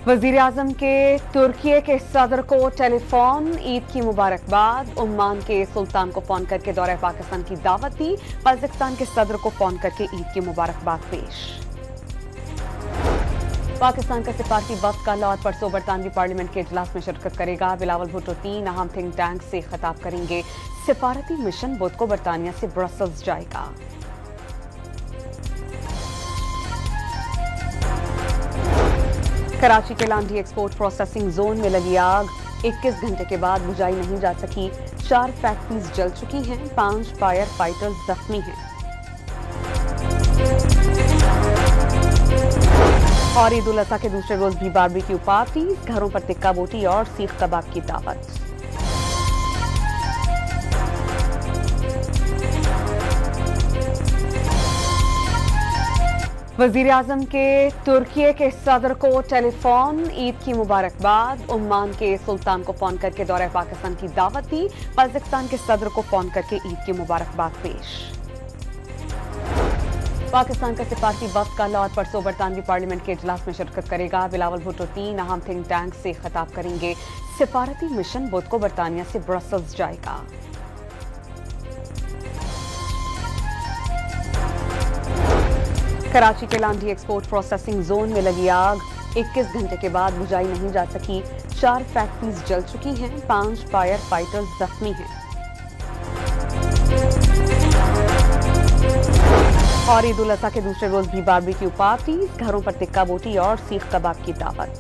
वजीर-ए-आजम के तुर्की के सदर को टेलीफोन, ईद की मुबारकबाद। ओमान के सुल्तान को फोन करके दौरे पाकिस्तान की दावत दी। कजाकिस्तान के सदर को फोन करके ईद की मुबारकबाद पेश। पाकिस्तान का सिफारती वफ्द कल और परसों बरतानवी पार्लियामेंट के इजलास में शिरकत करेगा। बिलावल भुट्टो 3 अहम थिंक टैंक से खिताब करेंगे। सिफारती मिशन बुध को बरतानिया से ब्रसल्स जाएगा। कराची के लांडी एक्सपोर्ट प्रोसेसिंग जोन में लगी आग, 21 घंटे के बाद बुझाई नहीं जा सकी। 4 फैक्ट्रीज जल चुकी हैं, 5 फायर फाइटर्स जख्मी हैं। और ईद उल अजहा के दूसरे रोज भी बारबेक्यू पार्टीज, घरों पर टिक्का बोटी और सीख कबाब की दावत। वजीर-ए-आजम के तुर्की के सदर को टेलीफोन, ईद की मुबारकबाद। ओमान के सुल्तान को फोन करके दौरे पाकिस्तान की दावत दी। कजाकिस्तान के सदर को फोन करके ईद की मुबारकबाद पेश। पाकिस्तान का सिफारती वफ्द कल और परसों बरतानवी पार्लियामेंट के इजलास में शिरकत करेगा। बिलावल भुट्टो 3 अहम थिंक टैंक से खिताब करेंगे। सिफारती मिशन बुध को बरतानिया से ब्रसल्स जाएगा। कराची के लांडी एक्सपोर्ट प्रोसेसिंग जोन में लगी आग, 21 घंटे के बाद बुझाई नहीं जा सकी। 4 फैक्ट्रीज जल चुकी हैं, 5 फायर फाइटर्स जख्मी हैं। और ईद उल अजहा के दूसरे रोज भी बारबेक्यू पार्टीज, घरों पर टिक्का बोटी और सीख कबाब की दावत।